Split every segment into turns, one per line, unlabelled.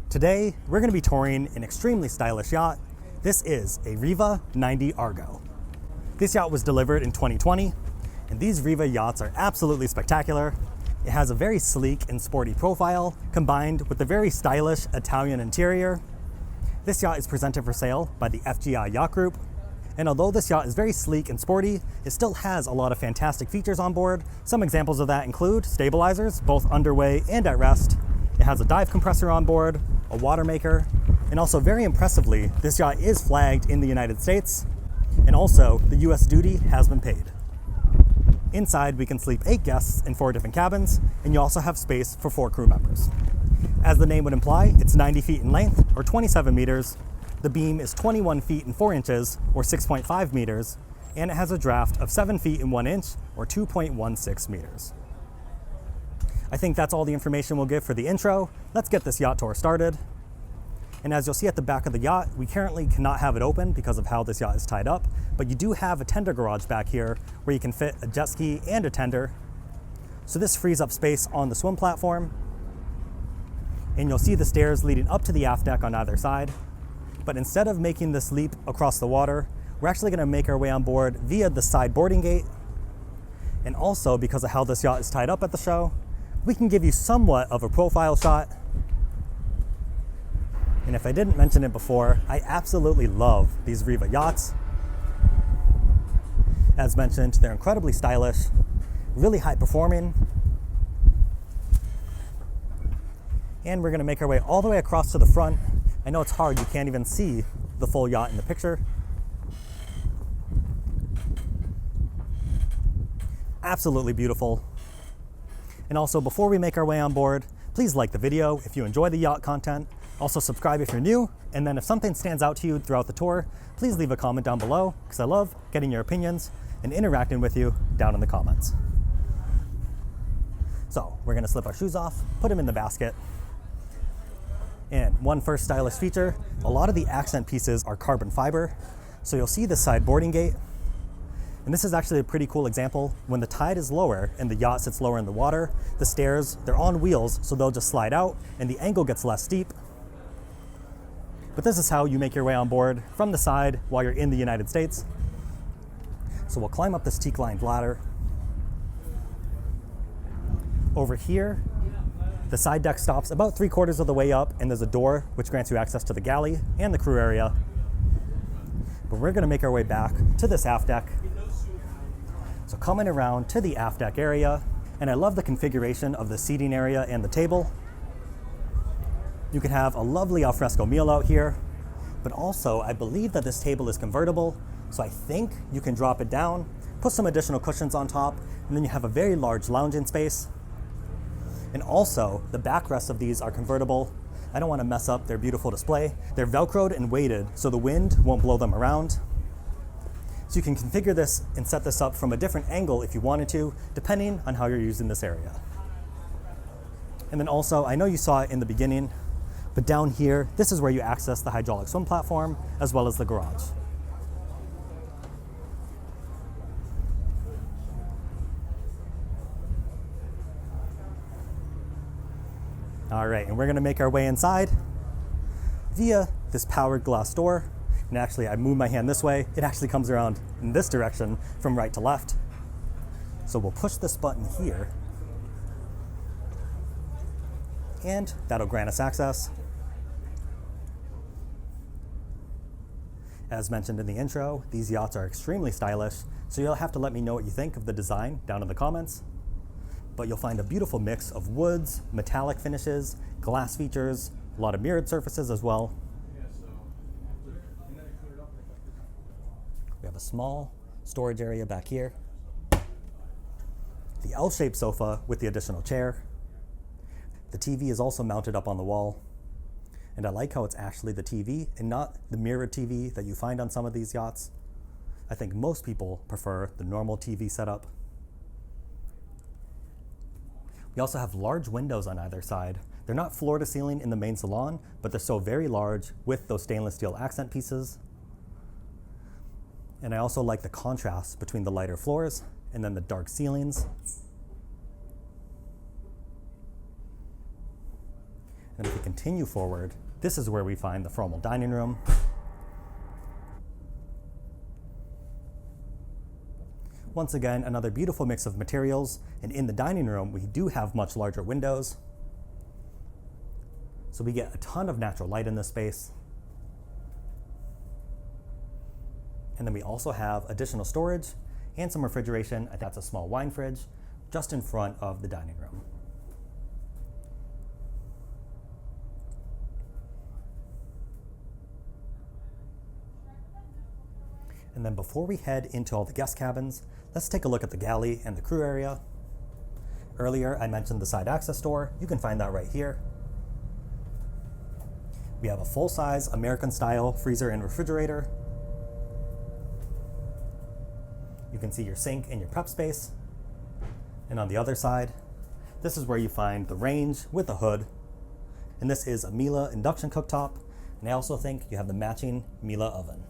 Today, we're going to be touring an extremely stylish yacht. This is a Riva 90 Argo. This yacht was delivered in 2020, and these Riva yachts are absolutely spectacular. It has a very sleek and sporty profile, combined with a very stylish Italian interior. This yacht is presented for sale by the FGI Yacht Group, and although this yacht is very sleek and sporty, it still has a lot of fantastic features on board. Some examples of that include stabilizers, both underway and at rest. It has a dive compressor on board, a water maker, and also very impressively, this yacht is flagged in the United States, and also the US duty has been paid. Inside, we can sleep 8 guests in 4 different cabins, and you also have space for 4 crew members. As the name would imply, it's 90 feet in length, or 27 meters. The beam is 21 feet and 4 inches, or 6.5 meters, and it has a draft of 7 feet and 1 inch, or 2.16 meters. I think that's all the information we'll give for the intro. Let's get this yacht tour started. And as you'll see at the back of the yacht, we currently cannot have it open because of how this yacht is tied up, but you do have a tender garage back here where you can fit a jet ski and a tender. So this frees up space on the swim platform. And you'll see the stairs leading up to the aft deck on either side. But instead of making this leap across the water, we're actually gonna make our way on board via the side boarding gate. And also, because of how this yacht is tied up at the show, we can give you somewhat of a profile shot. And if I didn't mention it before, I absolutely love these Riva yachts. As mentioned, they're incredibly stylish, really high performing. And we're gonna make our way all the way across to the front. I know it's hard, you can't even see the full yacht in the picture. Absolutely beautiful. And also, before we make our way on board, please like the video if you enjoy the yacht content. Also subscribe if you're new, and then if something stands out to you throughout the tour, please leave a comment down below, because I love getting your opinions and interacting with you down in the comments. So we're gonna slip our shoes off, put them in the basket. And one first stylish feature, a lot of the accent pieces are carbon fiber. So you'll see the side boarding gate. And this is actually a pretty cool example. When the tide is lower and the yacht sits lower in the water, the stairs, they're on wheels, so they'll just slide out and the angle gets less steep. But this is how you make your way on board from the side while you're in the United States. So we'll climb up this teak-lined ladder. Over here, the side deck stops about 3/4 of the way up, and there's a door which grants you access to the galley and the crew area. But we're gonna make our way back to this aft deck. So coming around to the aft deck area, and I love the configuration of the seating area and the table. You can have a lovely alfresco meal out here, but also I believe that this table is convertible, so I think you can drop it down, put some additional cushions on top, and then you have a very large lounging space. And also, the backrests of these are convertible. I don't want to mess up their beautiful display. They're Velcroed and weighted, so the wind won't blow them around. So you can configure this and set this up from a different angle if you wanted to, depending on how you're using this area. And then also, I know you saw it in the beginning, but down here, this is where you access the hydraulic swim platform, as well as the garage. All right, and we're gonna make our way inside via this powered glass door. And actually, I move my hand this way. It actually comes around in this direction from right to left. So we'll push this button here, and that'll grant us access. As mentioned in the intro, these yachts are extremely stylish, so you'll have to let me know what you think of the design down in the comments. But you'll find a beautiful mix of woods, metallic finishes, glass features, a lot of mirrored surfaces as well. We have a small storage area back here. The L-shaped sofa with the additional chair. The TV is also mounted up on the wall. And I like how it's actually the TV and not the mirrored TV that you find on some of these yachts. I think most people prefer the normal TV setup. We also have large windows on either side. They're not floor to ceiling in the main salon, but they're so very large with those stainless steel accent pieces. And I also like the contrast between the lighter floors and then the dark ceilings. Then if we continue forward, this is where we find the formal dining room. Once again, another beautiful mix of materials, and in the dining room, we do have much larger windows. So we get a ton of natural light in this space. And then we also have additional storage and some refrigeration. That's a small wine fridge just in front of the dining room. And then before we head into all the guest cabins, let's take a look at the galley and the crew area. Earlier, I mentioned the side access door. You can find that right here. We have a full-size American-style freezer and refrigerator. You can see your sink and your prep space. And on the other side, this is where you find the range with the hood. And this is a Miele induction cooktop. And I also think you have the matching Miele oven.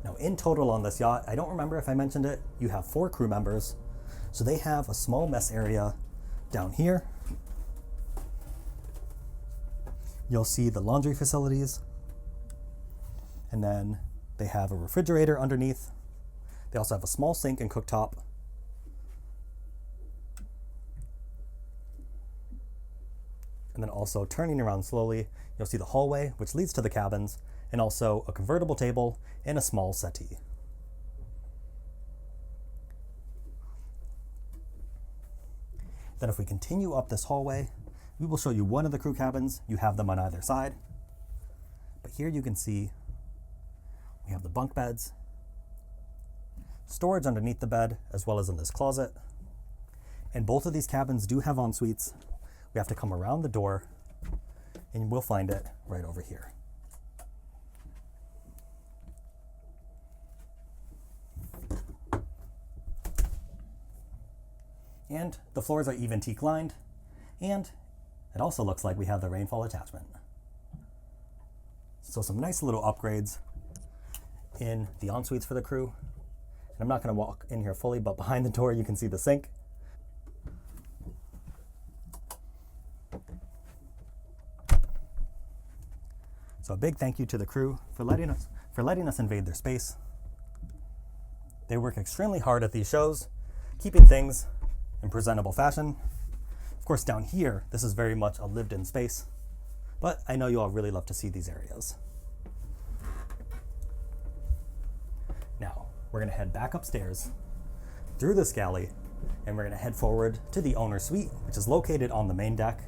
Now in total on this yacht, I don't remember if I mentioned it, you have 4 crew members. So they have a small mess area down here. You'll see the laundry facilities, and then they have a refrigerator underneath. They also have a small sink and cooktop. And then also turning around slowly, you'll see the hallway, which leads to the cabins, and also a convertible table and a small settee. Then if we continue up this hallway, we will show you one of the crew cabins. You have them on either side. But here you can see we have the bunk beds, storage underneath the bed, as well as in this closet. And both of these cabins do have en-suites. We have to come around the door, and we'll find it right over here. And the floors are even teak lined, and it also looks like we have the rainfall attachment. So some nice little upgrades in the en-suites for the crew. And I'm not going to walk in here fully, but behind the door you can see the sink. So a big thank you to the crew for letting us invade their space. They work extremely hard at these shows, keeping things in presentable fashion. Of course, down here, this is very much a lived-in space, but I know you all really love to see these areas. Now, we're gonna head back upstairs through this galley, and we're gonna head forward to the owner's suite, which is located on the main deck.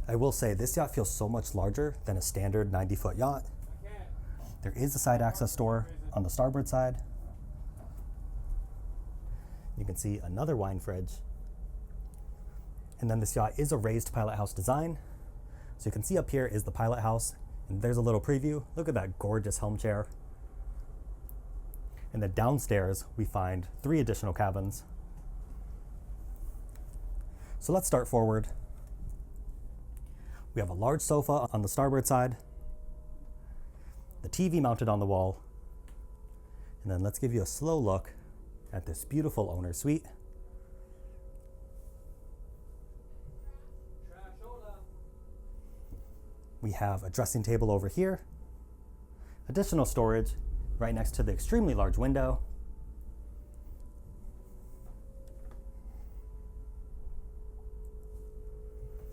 I will say this yacht feels so much larger than a standard 90-foot yacht. There is a side access door on the starboard side. You can see another wine fridge. And then this yacht is a raised pilot house design. So you can see up here is the pilot house, and there's a little preview. Look at that gorgeous helm chair. And then downstairs, we find 3 additional cabins. So let's start forward. We have a large sofa on the starboard side, the TV mounted on the wall, and then let's give you a slow look at this beautiful owner's suite. We have a dressing table over here, additional storage right next to the extremely large window.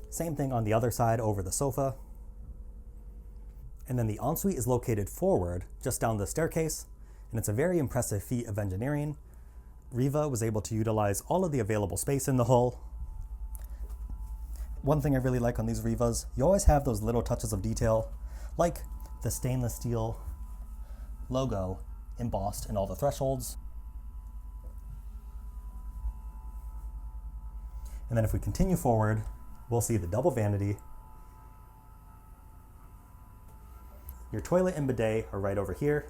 Same thing on the other side over the sofa. And then the ensuite is located forward, just down the staircase, and it's a very impressive feat of engineering. Riva was able to utilize all of the available space in the hull. One thing I really like on these Rivas, you always have those little touches of detail, like the stainless steel logo embossed in all the thresholds. And then if we continue forward, we'll see the double vanity. Your toilet and bidet are right over here.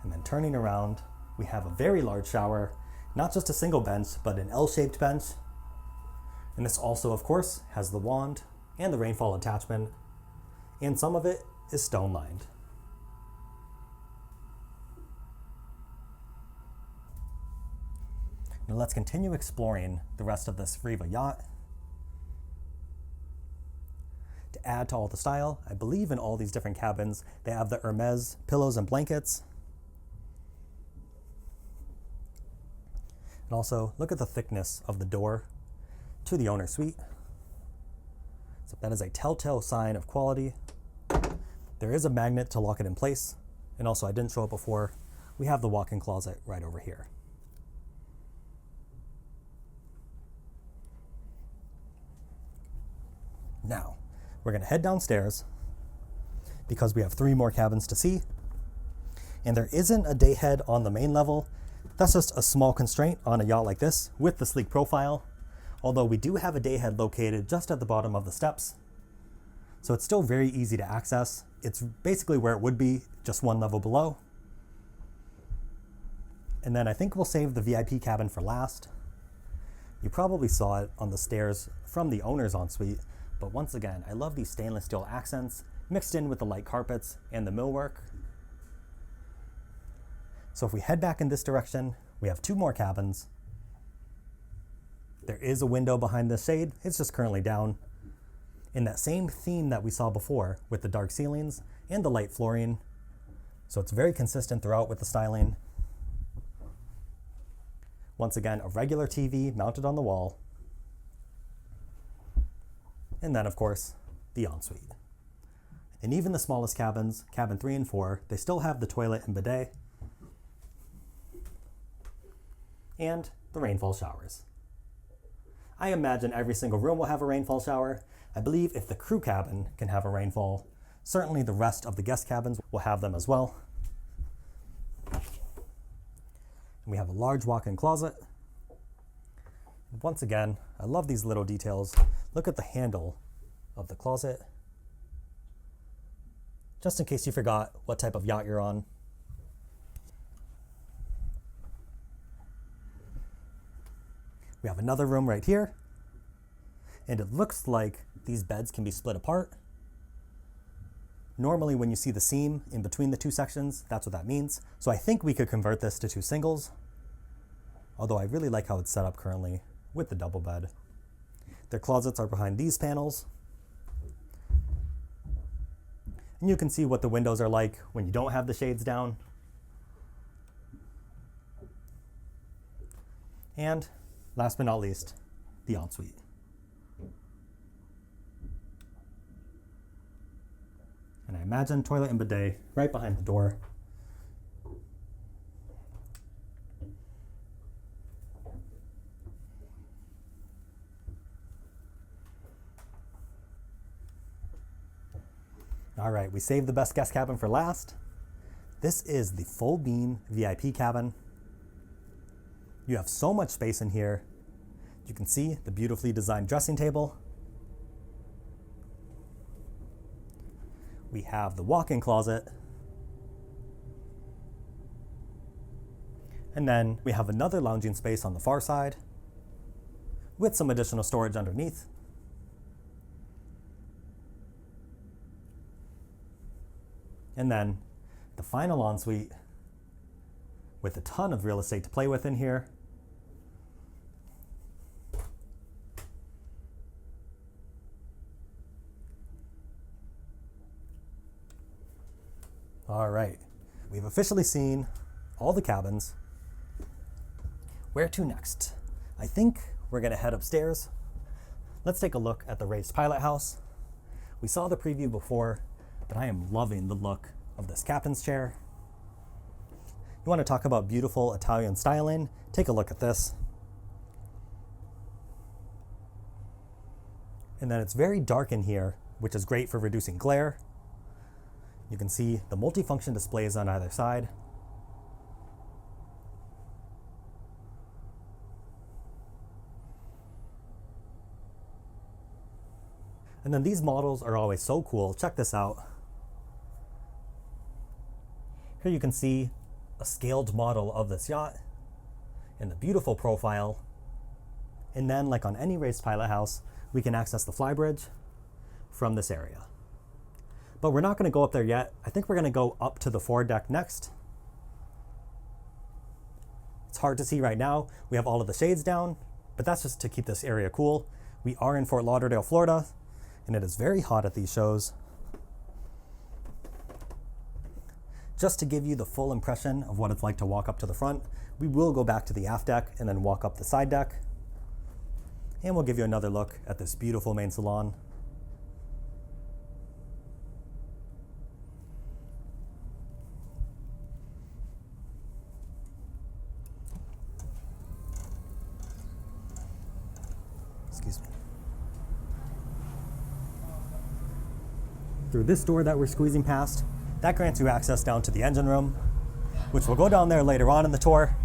And then turning around, we have a very large shower, not just a single bench, but an L-shaped bench. And this also, of course, has the wand and the rainfall attachment, and some of it is stone lined. Now let's continue exploring the rest of this Riva yacht. To add to all the style, I believe in all these different cabins, they have the Hermes pillows and blankets. And also, look at the thickness of the door to the owner's suite. So that is a telltale sign of quality. There is a magnet to lock it in place. And also, I didn't show it before, we have the walk-in closet right over here. Now, we're gonna head downstairs because we have 3 more cabins to see. And there isn't a day head on the main level. That's just a small constraint on a yacht like this with the sleek profile. Although we do have a day head located just at the bottom of the steps. So it's still very easy to access. It's basically where it would be, just 1 level below. And then I think we'll save the VIP cabin for last. You probably saw it on the stairs from the owner's ensuite. But once again, I love these stainless steel accents mixed in with the light carpets and the millwork. So if we head back in this direction, we have 2 more cabins. There is a window behind the shade. It's just currently down. In that same theme that we saw before with the dark ceilings and the light flooring. So it's very consistent throughout with the styling. Once again, a regular TV mounted on the wall. And then, of course, the ensuite. And even the smallest cabins, cabin 3 and 4, they still have the toilet and bidet. And the rainfall showers. I imagine every single room will have a rainfall shower. I believe if the crew cabin can have a rainfall, certainly the rest of the guest cabins will have them as well. And we have a large walk-in closet. Once again, I love these little details. Look at the handle of the closet. Just in case you forgot what type of yacht you're on. We have another room right here. And it looks like these beds can be split apart. Normally when you see the seam in between the 2 sections, that's what that means. So I think we could convert this to 2 singles. Although I really like how it's set up currently with the double bed. Their closets are behind these panels. And you can see what the windows are like when you don't have the shades down. And last but not least, the ensuite. And I imagine toilet and bidet right behind the door. All right, we saved the best guest cabin for last. This is the full beam VIP cabin. You have so much space in here. You can see the beautifully designed dressing table. We have the walk-in closet. And then we have another lounging space on the far side with some additional storage underneath. And then the final ensuite with a ton of real estate to play with in here. All right, we've officially seen all the cabins. Where to next? I think we're gonna head upstairs. Let's take a look at the raised pilot house. We saw the preview before, but I am loving the look of this captain's chair. You want to talk about beautiful Italian styling? Take a look at this. And then it's very dark in here, which is great for reducing glare. You can see the multifunction displays on either side. And then these models are always so cool. Check this out. Here you can see a scaled model of this yacht and the beautiful profile. And then, like on any raised pilot house, we can access the flybridge. from this area. But we're not going to go up there yet. I think we're going to go up to the foredeck next. It's hard to see right now. We have all of the shades down, but that's just to keep this area cool. We are in Fort Lauderdale, Florida, and it is very hot at these shows. Just to give you the full impression of what it's like to walk up to the front, we will go back to the aft deck and then walk up the side deck. And we'll give you another look at this beautiful main salon. Excuse me. Through this door that we're squeezing past, that grants you access down to the engine room, which we'll go down there later on in the tour.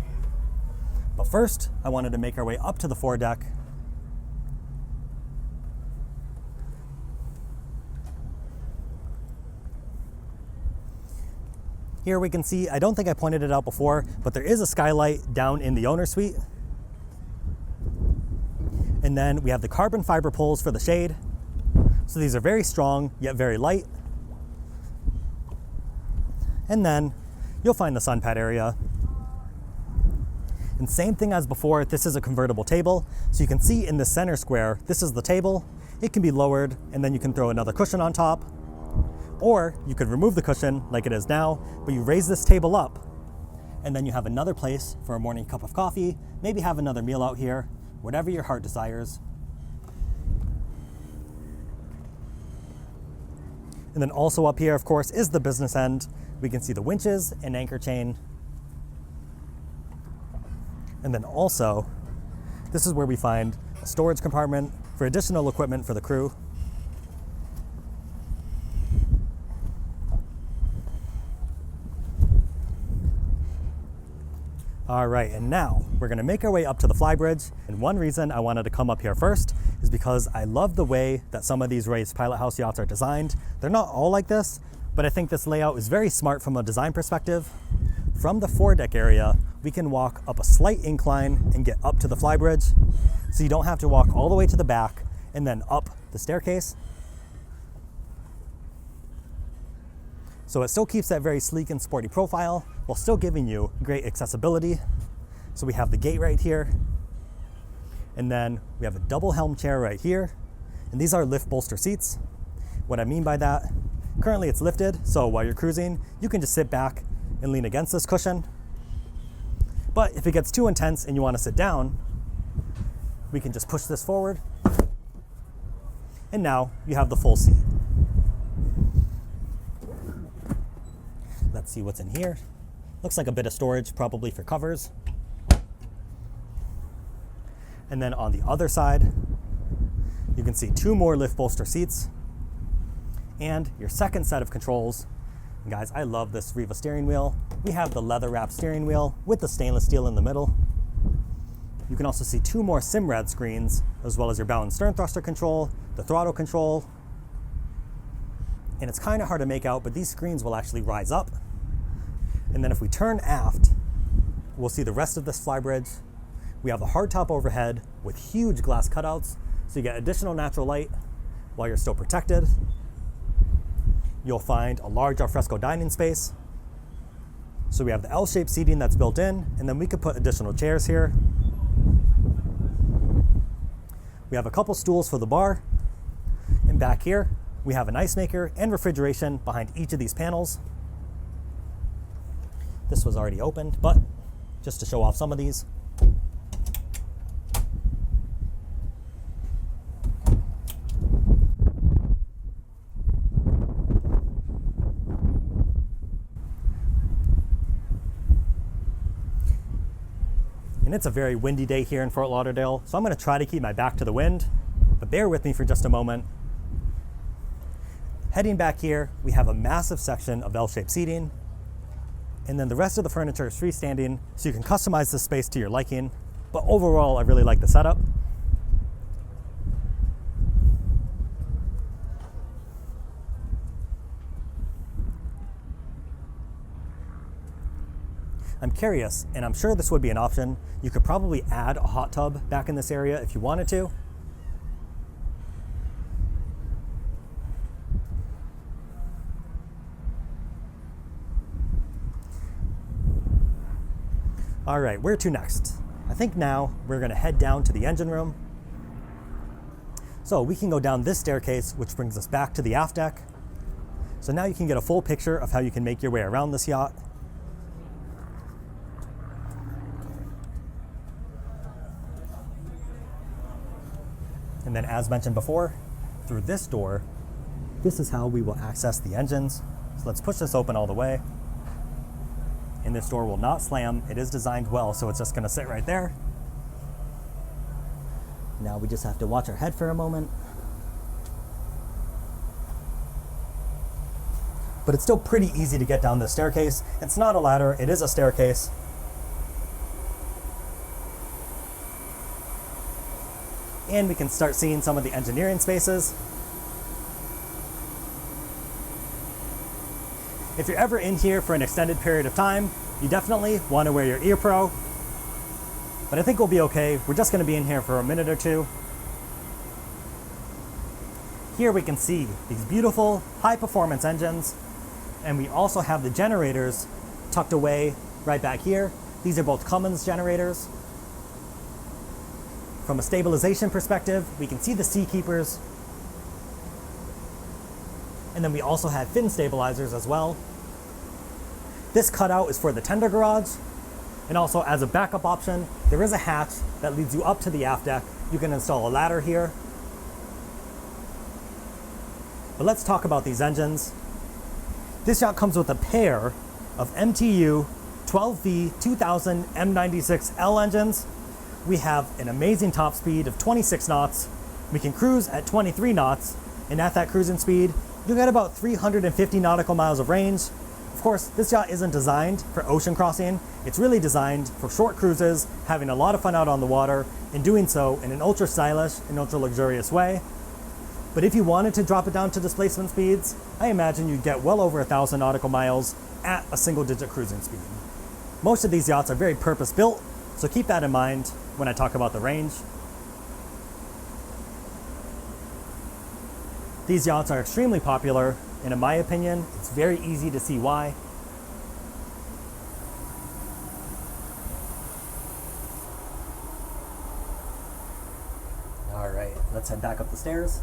But first, I wanted to make our way up to the foredeck. Here we can see, I don't think I pointed it out before, but there is a skylight down in the owner's suite. And then we have the carbon fiber poles for the shade. So these are very strong, yet very light. And then you'll find the sun pad area. And same thing as before, this is a convertible table. So you can see in the center square, this is the table. It can be lowered, and then you can throw another cushion on top. Or you could remove the cushion like it is now, but you raise this table up, and then you have another place for a morning cup of coffee, maybe have another meal out here, whatever your heart desires. And then also up here, of course, is the business end. We can see the winches and anchor chain. And then also, this is where we find a storage compartment for additional equipment for the crew. All right, and now we're gonna make our way up to the flybridge. And one reason I wanted to come up here first is because I love the way that some of these raised pilot house yachts are designed. They're not all like this, but I think this layout is very smart from a design perspective. From the foredeck area, we can walk up a slight incline and get up to the flybridge. So you don't have to walk all the way to the back and then up the staircase. So it still keeps that very sleek and sporty profile while still giving you great accessibility. So we have the gate right here. And then we have a double helm chair right here. And these are lift bolster seats. What I mean by that, currently it's lifted, so while you're cruising, you can just sit back and lean against this cushion. But if it gets too intense and you want to sit down, we can just push this forward. And now you have the full seat. Let's see what's in here. Looks like a bit of storage, probably for covers. And then on the other side, you can see two more lift bolster seats and your second set of controls. And guys, I love this Riva steering wheel. We have the leather wrapped steering wheel with the stainless steel in the middle. You can also see two more Simrad screens, as well as your bow and stern thruster control, the throttle control. And it's kind of hard to make out, but these screens will actually rise up. And then if we turn aft, we'll see the rest of this flybridge. We have a hardtop overhead with huge glass cutouts, so you get additional natural light while you're still protected. You'll find a large alfresco dining space. So we have the L-shaped seating that's built in, and then we could put additional chairs here. We have a couple stools for the bar. And back here, we have an ice maker and refrigeration behind each of these panels. This was already opened, but just to show off some of these. And it's a very windy day here in Fort Lauderdale, so I'm going to try to keep my back to the wind, but bear with me for just a moment. Heading back here, we have a massive section of L-shaped seating, and then the rest of the furniture is freestanding, so you can customize this space to your liking. But overall, I really like the setup. I'm curious, and I'm sure this would be an option, you could probably add a hot tub back in this area if you wanted to. All right, where to next? I think now we're gonna head down to the engine room. So we can go down this staircase, which brings us back to the aft deck. So now you can get a full picture of how you can make your way around this yacht. And then, as mentioned before, through this door, this is how we will access the engines. So let's push this open all the way. And this door will not slam. It is designed well, so it's just gonna sit right there. Now we just have to watch our head for a moment. But it's still pretty easy to get down this staircase. It's not a ladder, it is a staircase. And we can start seeing some of the engineering spaces. If you're ever in here for an extended period of time, you definitely want to wear your ear pro. But I think we'll be okay. We're just going to be in here for a minute or two. Here we can see these beautiful high performance engines. And we also have the generators tucked away right back here. These are both Cummins generators. From a stabilization perspective, we can see the seakeepers. And then we also have fin stabilizers as well. This cutout is for the tender garage. And also, as a backup option, there is a hatch that leads you up to the aft deck. You can install a ladder here. But let's talk about these engines. This yacht comes with a pair of MTU 12V 2000 M96L engines. We have an amazing top speed of 26 knots. We can cruise at 23 knots, and at that cruising speed, you'll get about 350 nautical miles of range. Of course, this yacht isn't designed for ocean crossing. It's really designed for short cruises, having a lot of fun out on the water, and doing so in an ultra stylish and ultra luxurious way. But if you wanted to drop it down to displacement speeds, I imagine you'd get well over 1,000 nautical miles at a single-digit cruising speed. Most of these yachts are very purpose-built, so keep that in mind when I talk about the range. These yachts are extremely popular, and in my opinion, it's very easy to see why. All right, let's head back up the stairs.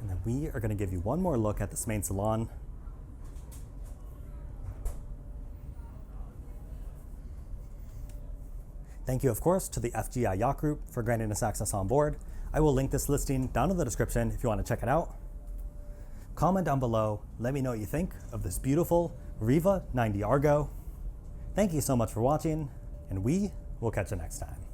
And then we are going to give you one more look at this main salon. Thank you, of course, to the FGI Yacht Group for granting us access on board. I will link this listing down in the description if you want to check it out. Comment down below, let me know what you think of this beautiful Riva 90 Argo. Thank you so much for watching, and we will catch you next time.